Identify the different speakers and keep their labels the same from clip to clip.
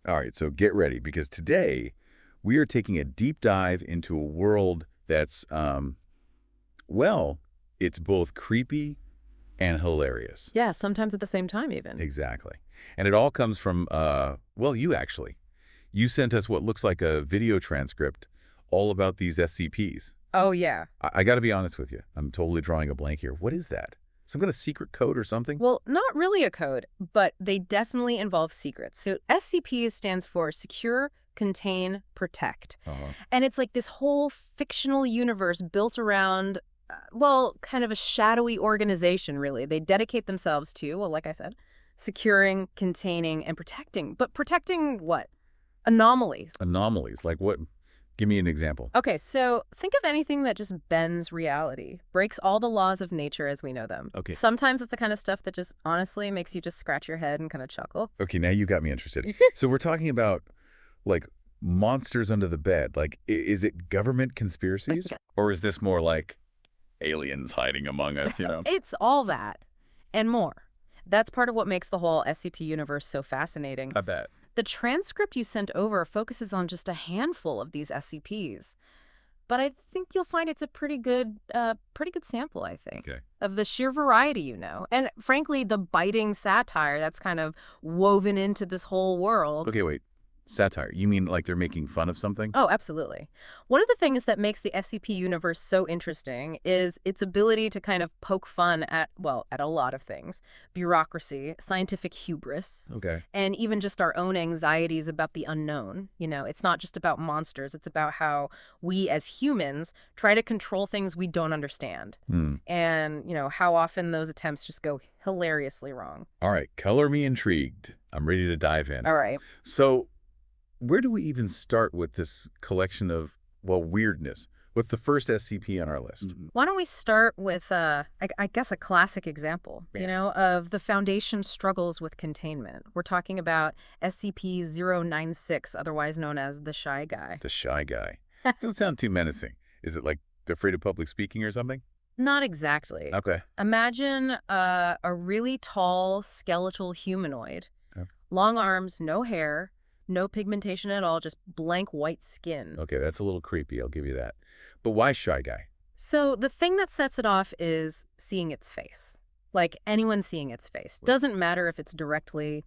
Speaker 1: All right, so get ready because today we are taking a deep dive into a world that's, well, it's both creepy and hilarious.
Speaker 2: Yeah, sometimes at the same time even.
Speaker 1: Exactly. And it all comes from, well, you actually. You sent us what looks like a video transcript all about these SCPs.
Speaker 2: Oh, yeah.
Speaker 1: I got to be honest with you. I'm totally drawing a blank here. What is that? Some kind of secret code or something?
Speaker 2: Well, not really a code, but they definitely involve secrets. So SCP stands for Secure, Contain, Protect. And it's like this whole fictional universe built around, well, kind of a shadowy organization, really. They dedicate themselves to, well, like I said, securing, containing, and protecting. But protecting what? Anomalies.
Speaker 1: Anomalies. Like what? Give me an example.
Speaker 2: Okay, so think of anything that just bends reality, breaks all the laws of nature as we know them.
Speaker 1: Okay.
Speaker 2: Sometimes it's the kind of stuff that just honestly makes you just scratch your head and kind of chuckle.
Speaker 1: Okay, now you got me interested. So we're talking about, like, monsters under the bed. Like, is it government conspiracies? Or is this more like aliens hiding among us, you know?
Speaker 2: It's all that and more. That's part of what makes the whole SCP universe so fascinating.
Speaker 1: I bet.
Speaker 2: The transcript you sent over focuses on just a handful of these SCPs. But I think you'll find it's a pretty good sample, I think, of the sheer variety, you know. And frankly, the biting satire that's kind of woven into this whole world.
Speaker 1: Okay, wait. Satire. You mean like they're making fun of something?
Speaker 2: Oh, absolutely. One of the things that makes the SCP universe so interesting is its ability to kind of poke fun at, well, at a lot of things. Bureaucracy, scientific hubris, and even just our own anxieties about the unknown. You know, it's not just about monsters. It's about how we as humans try to control things we don't understand. And, you know, how often those attempts just go hilariously wrong.
Speaker 1: All right. Color me intrigued. I'm ready to dive in.
Speaker 2: All right.
Speaker 1: So where do we even start with this collection of, well, weirdness? What's the first SCP on our list?
Speaker 2: Why don't we start with, I guess, a classic example, you know, of the Foundation struggles with containment. We're talking about SCP-096, otherwise known as the Shy Guy.
Speaker 1: The Shy Guy. Doesn't sound too menacing. Is it like they're afraid of public speaking or something?
Speaker 2: Not exactly.
Speaker 1: Okay.
Speaker 2: Imagine a really tall, skeletal humanoid. Long arms, no hair, no pigmentation at all, just blank white skin.
Speaker 1: Okay, that's a little creepy, I'll give you that. But why Shy Guy?
Speaker 2: So the thing that sets it off is seeing its face. Like anyone seeing its face. Doesn't matter if it's directly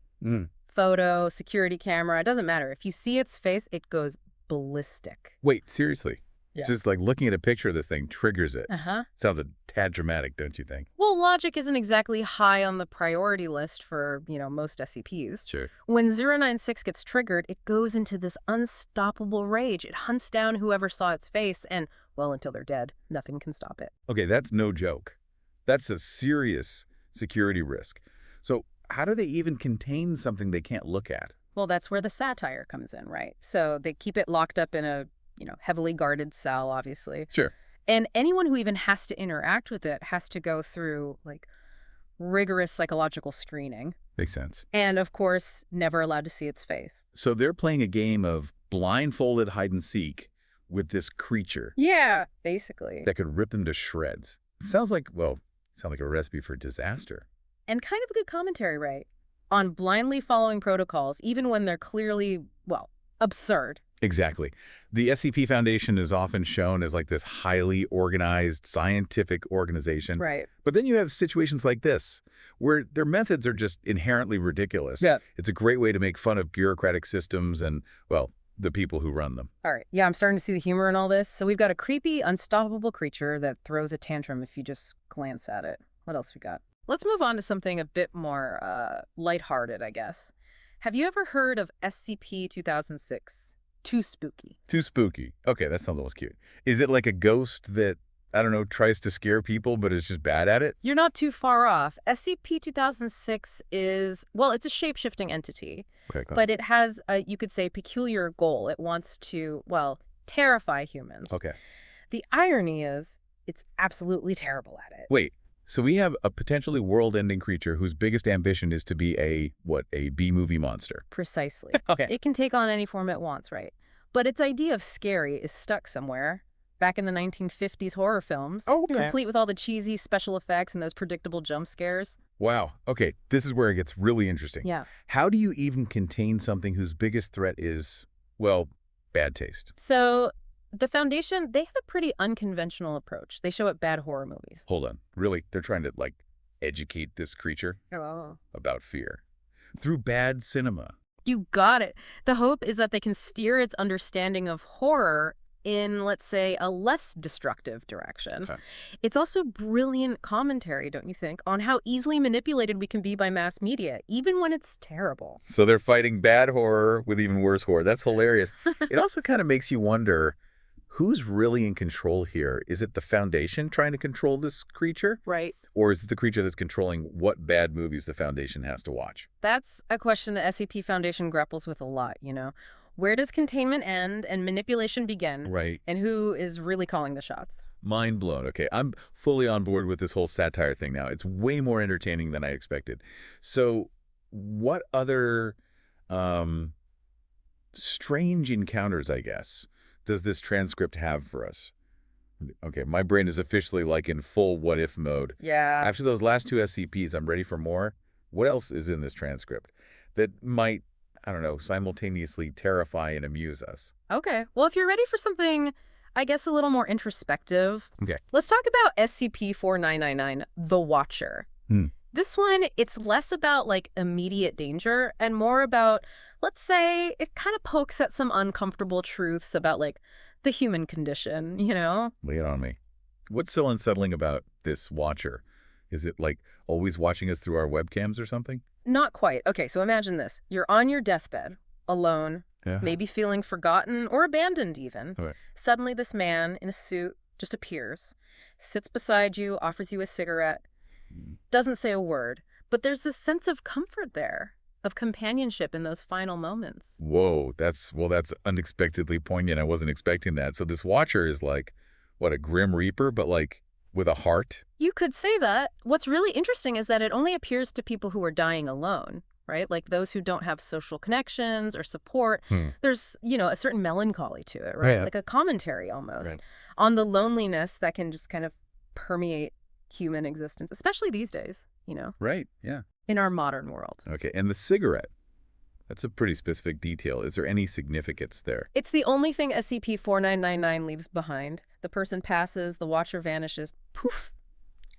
Speaker 2: photo, security camera, it doesn't matter. If you see its face, it goes ballistic.
Speaker 1: Wait, seriously?
Speaker 2: Yeah.
Speaker 1: Just like looking at a picture of this thing triggers it. Sounds a tad dramatic, don't you think?
Speaker 2: Well, logic isn't exactly high on the priority list for, you know, most SCPs.
Speaker 1: Sure.
Speaker 2: When 096 gets triggered, it goes into this unstoppable rage. It hunts down whoever saw its face and, well, until they're dead, nothing can stop it.
Speaker 1: Okay, that's no joke. That's a serious security risk. So how do they even contain something they can't look at?
Speaker 2: Well, that's where the satire comes in, right? So they keep it locked up in a, you know, heavily guarded cell, obviously.
Speaker 1: Sure.
Speaker 2: And anyone who even has to interact with it has to go through, like, rigorous psychological screening.
Speaker 1: Makes sense.
Speaker 2: And, of course, never allowed to see its face.
Speaker 1: So they're playing a game of blindfolded hide-and-seek with this creature.
Speaker 2: Yeah, basically.
Speaker 1: That could rip them to shreds. It sounds like, well, a recipe for disaster.
Speaker 2: And kind of a good commentary, right? On blindly following protocols, even when they're clearly, well, absurd.
Speaker 1: Exactly. The SCP Foundation is often shown as like this highly organized scientific organization.
Speaker 2: Right.
Speaker 1: But then you have situations like this, where their methods are just inherently ridiculous.
Speaker 2: Yeah.
Speaker 1: It's a great way to make fun of bureaucratic systems and, well, the people who run them.
Speaker 2: All right. Yeah, I'm starting to see the humor in all this. So we've got a creepy, unstoppable creature that throws a tantrum if you just glance at it. What else we got? Let's move on to something a bit more lighthearted, I guess. Have you ever heard of SCP-2006? Too spooky.
Speaker 1: Too spooky. Okay, that sounds almost cute. Is it like a ghost that, I don't know, tries to scare people but is just bad at it?
Speaker 2: You're not too far off. SCP-2006 is, well, it's a shape-shifting entity.
Speaker 1: Okay,
Speaker 2: but it has a, you could say, peculiar goal. It wants to, well, terrify humans.
Speaker 1: Okay.
Speaker 2: The irony is, it's absolutely terrible at it.
Speaker 1: Wait, so we have a potentially world-ending creature whose biggest ambition is to be a B-movie monster.
Speaker 2: Precisely.
Speaker 1: Okay.
Speaker 2: It can take on any form it wants, right? But its idea of scary is stuck somewhere. back in the 1950s horror films.
Speaker 1: Oh, yeah.
Speaker 2: Complete with all the cheesy special effects and those predictable jump scares.
Speaker 1: Wow. Okay, this is where it gets really interesting.
Speaker 2: Yeah.
Speaker 1: How do you even contain something whose biggest threat is, well, bad taste?
Speaker 2: So the Foundation, they have a pretty unconventional approach. They show up bad horror movies.
Speaker 1: Hold on. Really? They're trying to, like, educate this creature about fear through bad cinema.
Speaker 2: You got it. The hope is that they can steer its understanding of horror in, let's say, a less destructive direction.
Speaker 1: Okay.
Speaker 2: It's also brilliant commentary, don't you think, on how easily manipulated we can be by mass media, even when it's terrible.
Speaker 1: So they're fighting bad horror with even worse horror. That's hilarious. It also kind of makes you wonder, who's really in control here? Is it the Foundation trying to control this creature?
Speaker 2: Right.
Speaker 1: Or is it the creature that's controlling what bad movies the Foundation has to watch?
Speaker 2: That's a question the SCP Foundation grapples with a lot, you know. Where does containment end and manipulation begin?
Speaker 1: Right.
Speaker 2: And who is really calling the shots?
Speaker 1: Mind blown. Okay, I'm fully on board with this whole satire thing now. It's way more entertaining than I expected. So what other strange encounters, I guess, does this transcript have for us? Okay, my brain is officially like in full what-if mode.
Speaker 2: Yeah.
Speaker 1: After those last two SCPs, I'm ready for more. What else is in this transcript that might, I don't know, simultaneously terrify and amuse us?
Speaker 2: Okay. Well, if you're ready for something, I guess, a little more introspective,
Speaker 1: Okay.
Speaker 2: let's talk about SCP-4999, The Watcher. This one, it's less about, like, immediate danger and more about, let's say, it kind of pokes at some uncomfortable truths about, like, the human condition, you know?
Speaker 1: Lay it on me. What's so unsettling about this Watcher? Is it, like, always watching us through our webcams or something?
Speaker 2: Not quite. Okay, so imagine this. You're on your deathbed, alone, maybe feeling forgotten or abandoned even.
Speaker 1: Okay.
Speaker 2: Suddenly this man in a suit just appears, sits beside you, offers you a cigarette, doesn't say a word, but there's this sense of comfort there, of companionship in those final moments.
Speaker 1: Whoa, that's unexpectedly poignant. I wasn't expecting that. So this Watcher is like, what, a Grim Reaper, but like with a heart?
Speaker 2: You could say that. What's really interesting is that it only appears to people who are dying alone, right? Like those who don't have social connections or support. There's, you know, a certain melancholy to it, right? Like a commentary almost on the loneliness that can just kind of permeate human existence, especially these days, you know?
Speaker 1: Right, yeah.
Speaker 2: In our modern world.
Speaker 1: Okay, and the cigarette. That's a pretty specific detail. Is there any significance there?
Speaker 2: It's the only thing SCP-4999 leaves behind. The person passes, the Watcher vanishes, poof,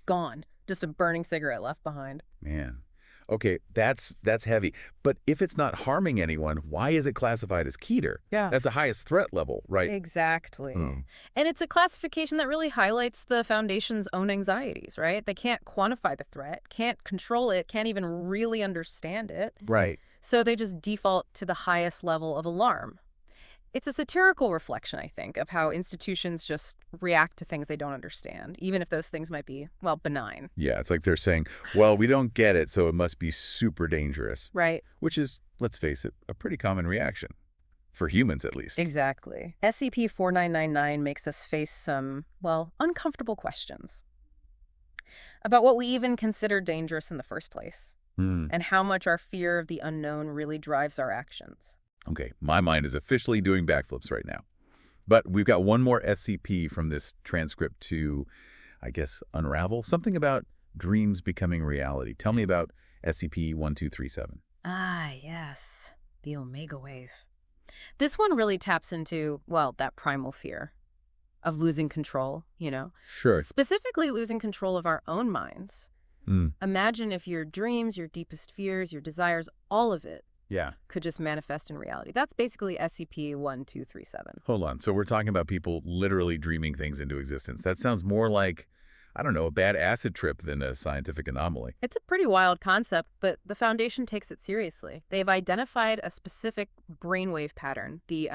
Speaker 2: gone. Just a burning cigarette left behind.
Speaker 1: Man. Okay, that's heavy. But if it's not harming anyone, why is it classified as Keter?
Speaker 2: Yeah.
Speaker 1: That's the highest threat level, right?
Speaker 2: Exactly. And it's a classification that really highlights the Foundation's own anxieties, right? They can't quantify the threat, can't control it, can't even really understand it.
Speaker 1: Right.
Speaker 2: So they just default to the highest level of alarm. It's a satirical reflection, I think, of how institutions just react to things they don't understand, even if those things might be, well, benign.
Speaker 1: Yeah, it's like they're saying, well, we don't get it, so it must be super dangerous.
Speaker 2: Right.
Speaker 1: Which is, let's face it, a pretty common reaction. For humans, at least.
Speaker 2: Exactly. SCP-4999 makes us face some, well, uncomfortable questions about what we even consider dangerous in the first place, and how much our fear of the unknown really drives our actions.
Speaker 1: Okay, my mind is officially doing backflips right now. But we've got one more SCP from this transcript to, I guess, unravel. Something about dreams becoming reality. Tell me about SCP-1237.
Speaker 2: Ah, yes. The Omega Wave. This one really taps into, well, that primal fear of losing control, you know?
Speaker 1: Sure.
Speaker 2: Specifically losing control of our own minds. Imagine if your dreams, your deepest fears, your desires, all of it could just manifest in reality. That's basically SCP-1237.
Speaker 1: Hold on. So we're talking about people literally dreaming things into existence. That sounds more like, I don't know, a bad acid trip than a scientific anomaly.
Speaker 2: It's a pretty wild concept, but the Foundation takes it seriously. They've identified a specific brainwave pattern, the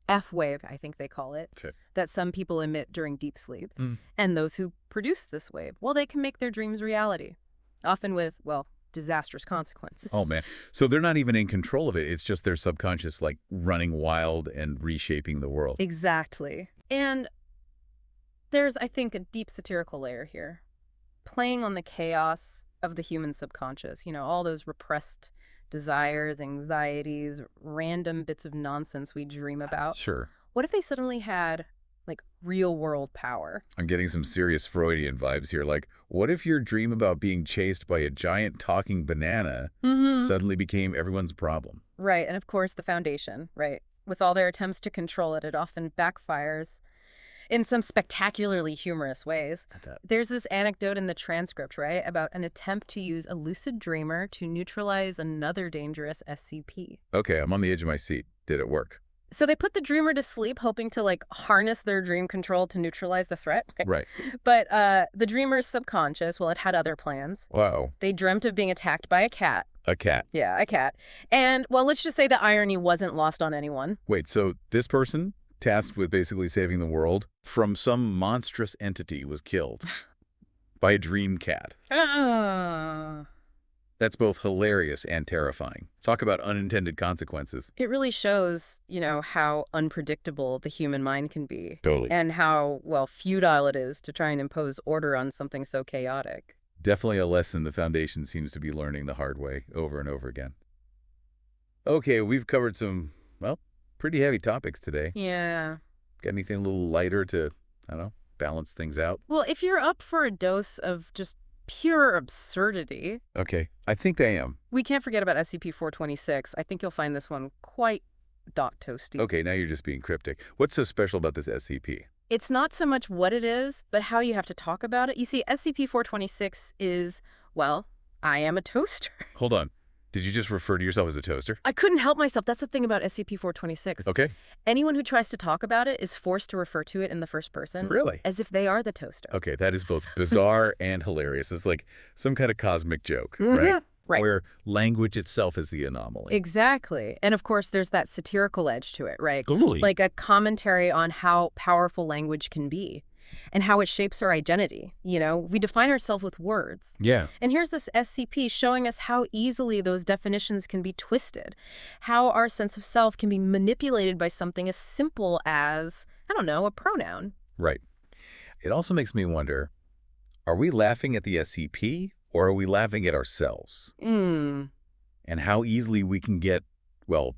Speaker 2: F-wave, I think they call it, that some people emit during deep sleep. And those who produce this wave, well, they can make their dreams reality, often with, well, disastrous consequences.
Speaker 1: Oh, man. So they're not even in control of it. It's just their subconscious, like, running wild and reshaping the world.
Speaker 2: Exactly. And there's, I think, a deep satirical layer here, playing on the chaos of the human subconscious, you know, all those repressed desires, anxieties, random bits of nonsense we dream about.
Speaker 1: Sure.
Speaker 2: What if they suddenly had like real-world power.
Speaker 1: I'm getting some serious Freudian vibes here. Like, what if your dream about being chased by a giant talking banana suddenly became everyone's problem?
Speaker 2: Right, and of course the Foundation, right? With all their attempts to control it, it often backfires in some spectacularly humorous ways. There's this anecdote in the transcript, right, about an attempt to use a lucid dreamer to neutralize another dangerous SCP.
Speaker 1: Okay, I'm on the edge of my seat. Did it work?
Speaker 2: So they put the dreamer to sleep, hoping to, like, harness their dream control to neutralize the threat.
Speaker 1: Right.
Speaker 2: But the dreamer's subconscious, well, it had other plans.
Speaker 1: Wow.
Speaker 2: They dreamt of being attacked by a cat.
Speaker 1: A cat.
Speaker 2: Yeah, a cat. And, well, let's just say the irony wasn't lost on anyone.
Speaker 1: Wait, so this person, tasked with basically saving the world from some monstrous entity, was killed by a dream cat. That's both hilarious and terrifying. Talk about unintended consequences.
Speaker 2: It really shows, how unpredictable the human mind can be.
Speaker 1: Totally.
Speaker 2: And how, well, futile it is to try and impose order on something so chaotic.
Speaker 1: Definitely a lesson the Foundation seems to be learning the hard way over and over again. Okay, we've covered some, well, pretty heavy topics today.
Speaker 2: Yeah.
Speaker 1: Got anything a little lighter to, I don't know, balance things out?
Speaker 2: Well, if you're up for a dose of just pure absurdity.
Speaker 1: Okay, I think I am.
Speaker 2: We can't forget about SCP-426. I think you'll find this one quite toasty.
Speaker 1: Okay, now you're just being cryptic. What's so special about this SCP?
Speaker 2: It's not so much what it is, but how you have to talk about it. You see, SCP-426 is, well, I am a toaster.
Speaker 1: Hold on. Did you just refer to yourself as a toaster?
Speaker 2: I couldn't help myself. That's the thing about SCP-426.
Speaker 1: Okay.
Speaker 2: Anyone who tries to talk about it is forced to refer to it in the first person.
Speaker 1: Really?
Speaker 2: As if they are the toaster.
Speaker 1: Okay, that is both bizarre and hilarious. It's like some kind of cosmic joke, right?
Speaker 2: Right.
Speaker 1: Where language itself is the anomaly.
Speaker 2: Exactly. And of course, there's that satirical edge to it, right?
Speaker 1: Totally.
Speaker 2: Like a commentary on how powerful language can be and how it shapes our identity. We define ourselves with words.
Speaker 1: Yeah.
Speaker 2: And here's this SCP showing us how easily those definitions can be twisted, how our sense of self can be manipulated by something as simple as, I don't know, a pronoun.
Speaker 1: Right. It also makes me wonder, are we laughing at the SCP or are we laughing at ourselves? And how easily we can get, well,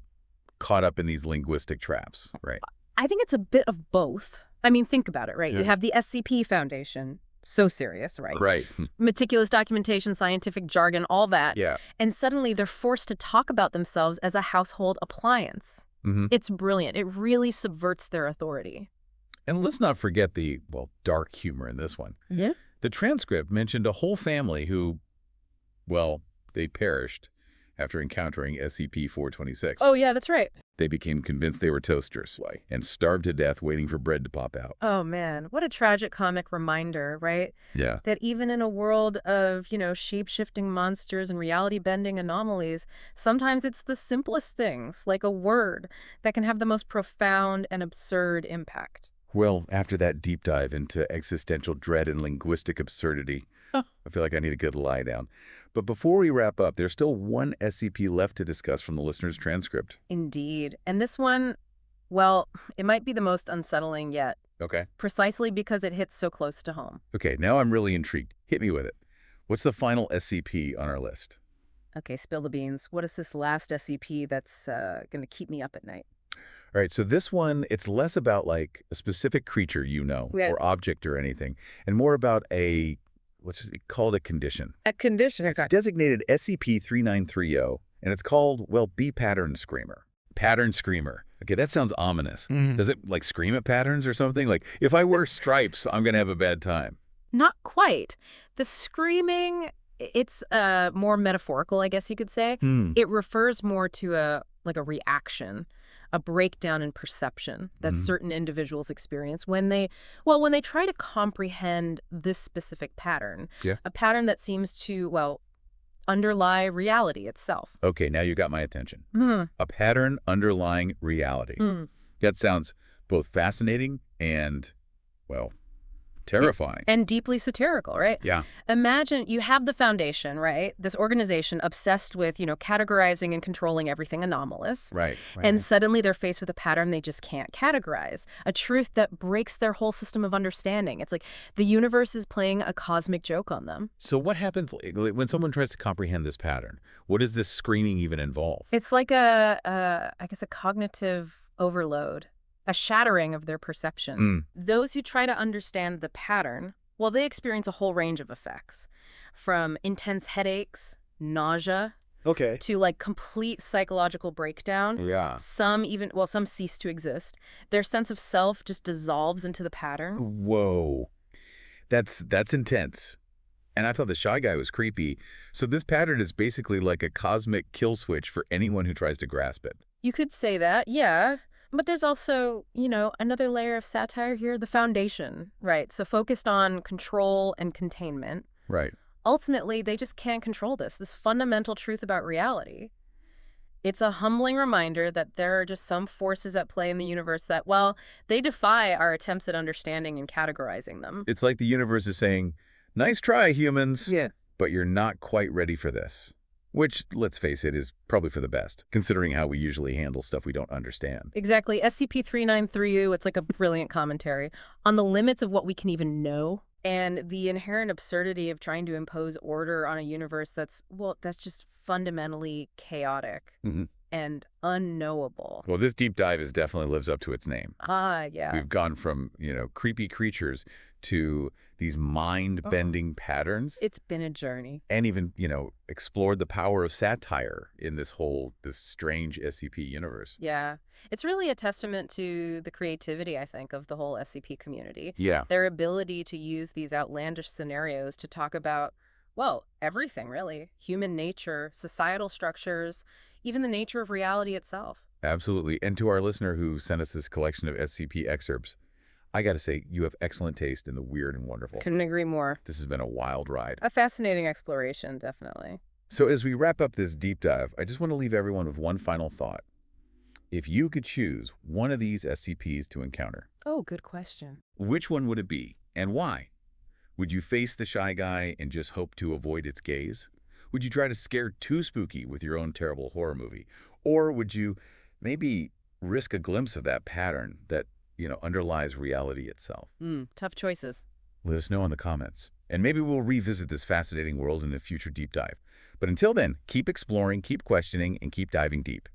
Speaker 1: caught up in these linguistic traps, right?
Speaker 2: I think it's a bit of both. I mean, think about it, right?
Speaker 1: Yeah.
Speaker 2: You have the SCP Foundation, so serious, right?
Speaker 1: Right.
Speaker 2: Meticulous documentation, scientific jargon, all that.
Speaker 1: Yeah.
Speaker 2: And suddenly they're forced to talk about themselves as a household appliance. It's brilliant. It really subverts their authority.
Speaker 1: And let's not forget the, well, dark humor in this one.
Speaker 2: Yeah.
Speaker 1: The transcript mentioned a whole family who, well, they perished after encountering SCP-426.
Speaker 2: Oh, yeah, that's right.
Speaker 1: They became convinced they were toasters and starved to death waiting for bread to pop out.
Speaker 2: Oh, man. What a tragic comic reminder, right?
Speaker 1: Yeah.
Speaker 2: That even in a world of, shape-shifting monsters and reality-bending anomalies, sometimes it's the simplest things, like a word, that can have the most profound and absurd impact.
Speaker 1: Well, after that deep dive into existential dread and linguistic absurdity, I feel like I need a good lie down. But before we wrap up, there's still one SCP left to discuss from the listener's transcript.
Speaker 2: Indeed. And this one, well, it might be the most unsettling yet.
Speaker 1: Okay.
Speaker 2: Precisely because it hits so close to home.
Speaker 1: Okay, now I'm really intrigued. Hit me with it. What's the final SCP on our list?
Speaker 2: Okay, spill the beans. What is this last SCP that's going to keep me up at night?
Speaker 1: All right, so this one, it's less about like a specific creature or object or anything, and more about a, let's just call it a condition.
Speaker 2: A condition.
Speaker 1: It's designated SCP-3930, and it's called, well, B-Pattern Screamer. Pattern Screamer. Okay, that sounds ominous. Does it, like, scream at patterns or something? Like, if I wear stripes, I'm going to have a bad time.
Speaker 2: Not quite. The screaming, it's more metaphorical, I guess you could say. It refers more to a reaction, a breakdown in perception that certain individuals experience when they try to comprehend this specific pattern.
Speaker 1: Yeah.
Speaker 2: A pattern that seems to, well, underlie reality itself.
Speaker 1: Okay, now you got my attention. A pattern underlying reality. That sounds both fascinating and, well, terrifying.
Speaker 2: And deeply satirical, right?
Speaker 1: Yeah.
Speaker 2: Imagine you have the Foundation, right? This organization obsessed with, categorizing and controlling everything anomalous.
Speaker 1: Right.
Speaker 2: And suddenly they're faced with a pattern they just can't categorize, a truth that breaks their whole system of understanding. It's like the universe is playing a cosmic joke on them.
Speaker 1: So what happens when someone tries to comprehend this pattern? What does this screening even involve?
Speaker 2: It's like a cognitive overload. a shattering of their perception. Those who try to understand the pattern, well, they experience a whole range of effects, from intense headaches, nausea, to like complete psychological breakdown.
Speaker 1: Yeah.
Speaker 2: Some cease to exist. Their sense of self just dissolves into the pattern.
Speaker 1: Whoa. That's intense. And I thought the shy guy was creepy. So this pattern is basically like a cosmic kill switch for anyone who tries to grasp it.
Speaker 2: You could say that, yeah. But there's also, another layer of satire here, the Foundation, right? So focused on control and containment.
Speaker 1: Right.
Speaker 2: Ultimately, they just can't control this fundamental truth about reality. It's a humbling reminder that there are just some forces at play in the universe that, well, they defy our attempts at understanding and categorizing them.
Speaker 1: It's like the universe is saying, nice try, humans.
Speaker 2: Yeah.
Speaker 1: But you're not quite ready for this. Which, let's face it, is probably for the best, considering how we usually handle stuff we don't understand.
Speaker 2: Exactly. SCP-3932, it's like a brilliant commentary on the limits of what we can even know and the inherent absurdity of trying to impose order on a universe that's just fundamentally chaotic and unknowable.
Speaker 1: Well, this deep dive definitely lives up to its name.
Speaker 2: Yeah.
Speaker 1: We've gone from, creepy creatures to these mind-bending patterns.
Speaker 2: It's been a journey.
Speaker 1: And even, explored the power of satire in this strange SCP universe.
Speaker 2: Yeah. It's really a testament to the creativity, I think, of the whole SCP community.
Speaker 1: Yeah.
Speaker 2: Their ability to use these outlandish scenarios to talk about, well, everything, really. Human nature, societal structures, even the nature of reality itself.
Speaker 1: Absolutely. And to our listener who sent us this collection of SCP excerpts, I got to say, you have excellent taste in the weird and wonderful.
Speaker 2: Couldn't agree more.
Speaker 1: This has been a wild ride.
Speaker 2: A fascinating exploration, definitely.
Speaker 1: So as we wrap up this deep dive, I just want to leave everyone with one final thought. If you could choose one of these SCPs to encounter,
Speaker 2: oh, good question.
Speaker 1: Which one would it be, and why? Would you face the shy guy and just hope to avoid its gaze? Would you try to scare too spooky with your own terrible horror movie? Or would you maybe risk a glimpse of that pattern that underlies reality itself?
Speaker 2: Tough choices.
Speaker 1: Let us know in the comments. And maybe we'll revisit this fascinating world in a future deep dive. But until then, keep exploring, keep questioning, and keep diving deep.